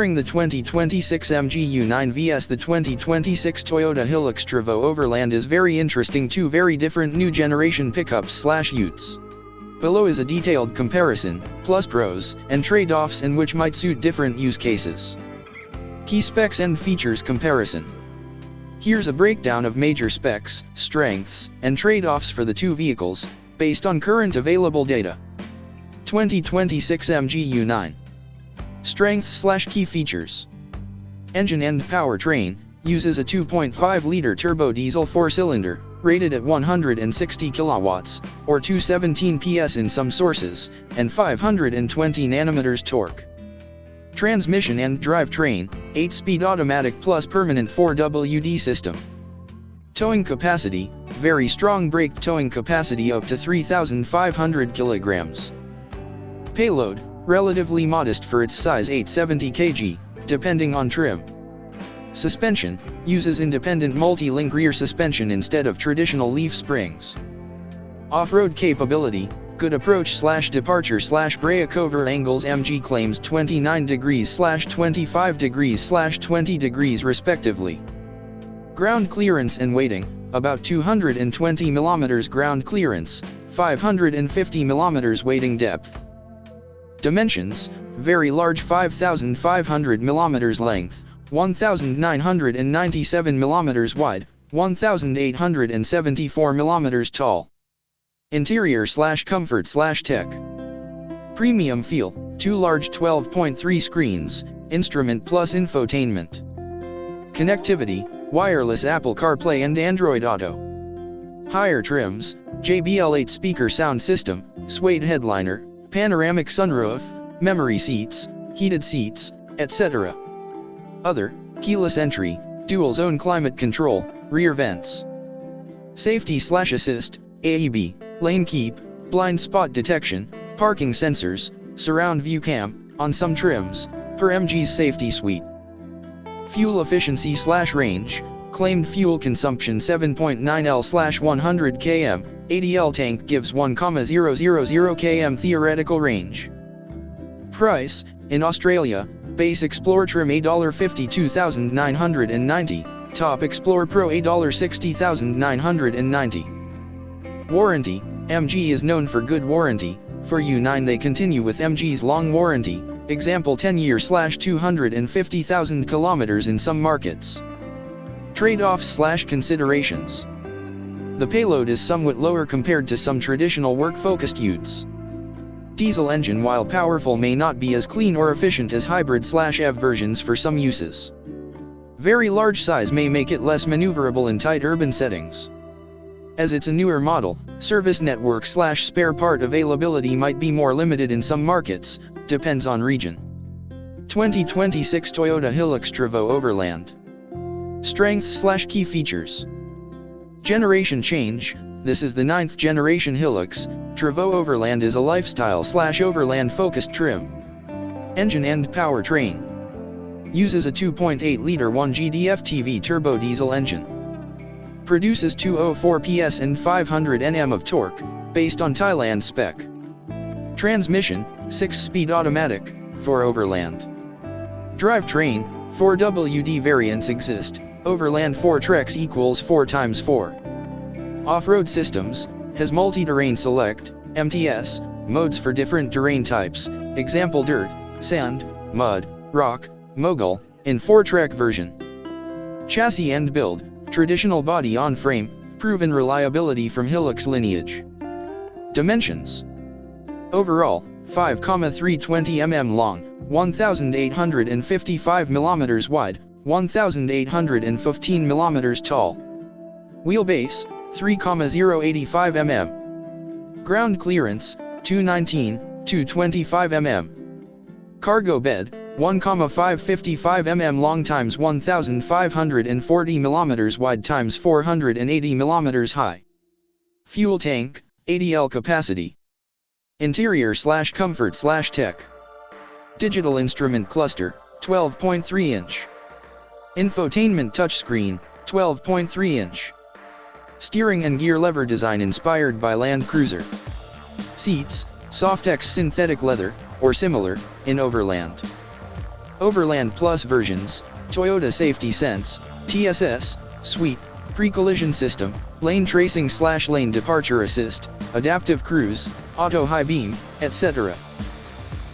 Comparing the 2026 MG U9 vs the 2026 Toyota Hilux-Travo-Overland is very interesting. Two very different new generation pickups/utes. Below is a detailed comparison, plus pros and trade-offs and which might suit different use cases. Key specs and features comparison. Here's a breakdown of major specs, strengths, and trade-offs for the two vehicles, based on current available data. 2026 MG U9. Strengths/key features. Engine and powertrain, uses a 2.5-liter turbo diesel 4-cylinder, rated at 160 kilowatts, or 217 PS in some sources, and 520 Nm torque. Transmission and drivetrain, 8-speed automatic plus permanent 4WD system. Towing capacity, very strong brake towing capacity up to 3,500 kilograms. Payload, relatively modest for its size, 870 kg, depending on trim. Suspension, uses independent multi-link rear suspension instead of traditional leaf springs. Off-road capability, good approach/departure/breakover angles. MG claims 29 degrees/25 degrees/20 degrees respectively. Ground clearance and weighting, about 220 mm ground clearance, 550 mm weighting depth. Dimensions, very large 5,500 mm length, 1,997 mm wide, 1,874 mm tall. Interior/comfort/tech. Premium feel, two large 12.3 screens, instrument plus infotainment. Connectivity, wireless Apple CarPlay and Android Auto. Higher trims, JBL 8-speaker sound system, suede headliner, panoramic sunroof, memory seats, heated seats, etc. Other, keyless entry, dual zone climate control, rear vents. Safety/assist, AEB, lane keep, blind spot detection, parking sensors, surround view cam, on some trims, per MG's safety suite. Fuel efficiency/range, claimed fuel consumption 7.9 L/100 km, 80 L tank gives 1,000 km theoretical range. Price, in Australia, base Explorer trim $52,990, top Explorer Pro $60,990. Warranty, MG is known for good warranty. For U9 they continue with MG's long warranty, example 10 years/250,000 kilometers in some markets. Trade-offs/considerations. The payload is somewhat lower compared to some traditional work-focused utes. Diesel engine, while powerful, may not be as clean or efficient as hybrid/EV versions for some uses. Very large size may make it less maneuverable in tight urban settings. As it's a newer model, service network/spare part availability might be more limited in some markets, depends on region. 2026 Toyota Hilux-Travo-Overland. Strengths/key features. Generation change, this is the 9th generation Hilux. Travo-Overland is a lifestyle/overland focused trim. Engine and powertrain. Uses a 2.8-liter 1GDF-TV turbo diesel engine. Produces 204 PS and 500 Nm of torque, based on Thailand spec. Transmission, 6-speed automatic, for Overland. Drivetrain, 4WD variants exist, Overland 4Trex equals 4x4. Off-road systems, has multi-terrain select, MTS, modes for different terrain types, example dirt, sand, mud, rock, mogul, in 4-track version. Chassis and build, traditional body on frame, proven reliability from Hilux lineage. Dimensions. Overall, 5,320 mm long, 1,855 mm wide, 1,815 mm tall. Wheelbase, 3,085 mm. Ground clearance, 219/225 mm. Cargo bed, 1,555 mm long times 1,540 mm wide times 480 mm high. Fuel tank, 80 L capacity. Interior/comfort/tech. Digital instrument cluster, 12.3 inch. Infotainment touchscreen, 12.3 inch. Steering and gear lever design inspired by Land Cruiser. Seats, Softex synthetic leather, or similar, in Overland. Overland Plus versions: Toyota Safety Sense, TSS, Suite, Pre-Collision System, Lane Tracing/Lane Departure Assist, Adaptive Cruise, Auto High Beam, etc.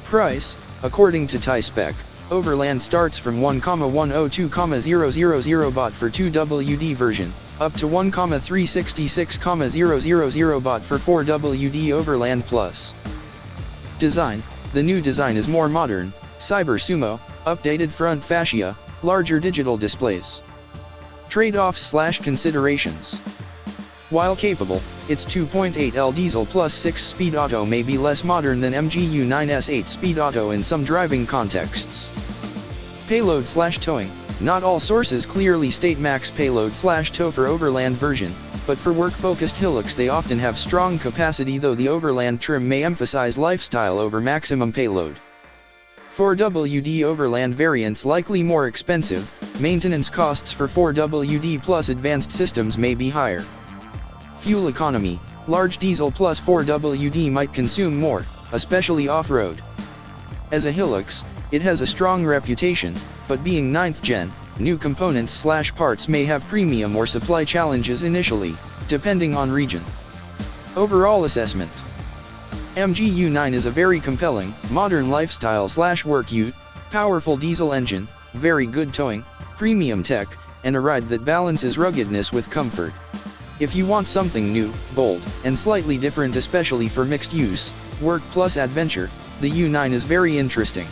Price: according to TiSpec, Overland starts from 1,102,000 baht for 2WD version, up to 1,366,000 baht for 4WD Overland Plus. Design: the new design is more modern, Cyber Sumo, updated front fascia, larger digital displays. Trade-offs/considerations: while capable, its 2.8L diesel plus 6-speed auto may be less modern than MGU-9's 8-speed auto in some driving contexts. Payload/towing: not all sources clearly state max payload/tow for Overland version, but for work-focused Hilux they often have strong capacity, though the Overland trim may emphasize lifestyle over maximum payload. 4WD Overland variants likely more expensive, maintenance costs for 4WD plus advanced systems may be higher. Fuel economy: large diesel plus 4WD might consume more, especially off-road. As a Hilux, it has a strong reputation, but being 9th gen, new components/parts may have premium or supply challenges initially, depending on region. Overall assessment: MGU-9 is a very compelling, modern lifestyle/work ute, powerful diesel engine, very good towing, premium tech, and a ride that balances ruggedness with comfort. If you want something new, bold, and slightly different, especially for mixed use, work plus adventure, the U9 is very interesting.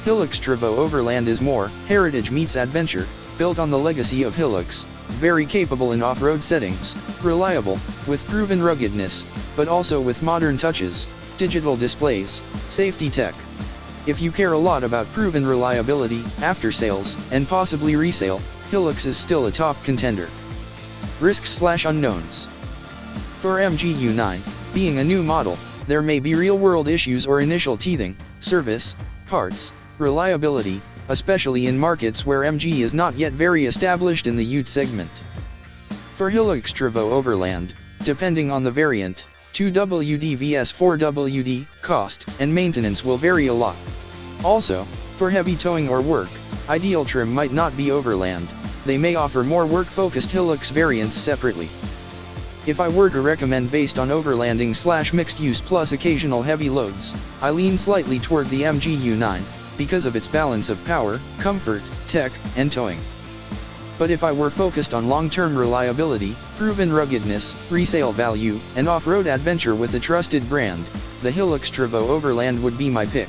Hilux-Travo-Overland is more heritage meets adventure, built on the legacy of Hilux, very capable in off-road settings, reliable, with proven ruggedness, but also with modern touches, digital displays, safety tech. If you care a lot about proven reliability, after-sales, and possibly resale, Hilux is still a top contender. Risks/unknowns: for MGU-9, being a new model, there may be real-world issues or initial teething, service, parts, reliability, especially in markets where MG is not yet very established in the ute segment. For Hilux-Travo-Overland, depending on the variant, 2WD vs 4WD, cost and maintenance will vary a lot. Also, for heavy towing or work, ideal trim might not be Overland. They may offer more work-focused Hilux variants separately. If I were to recommend based on overlanding/mixed use plus occasional heavy loads, I lean slightly toward the MGU-9, because of its balance of power, comfort, tech, and towing. But if I were focused on long-term reliability, proven ruggedness, resale value, and off-road adventure with a trusted brand, the Hilux-Travo-Overland would be my pick.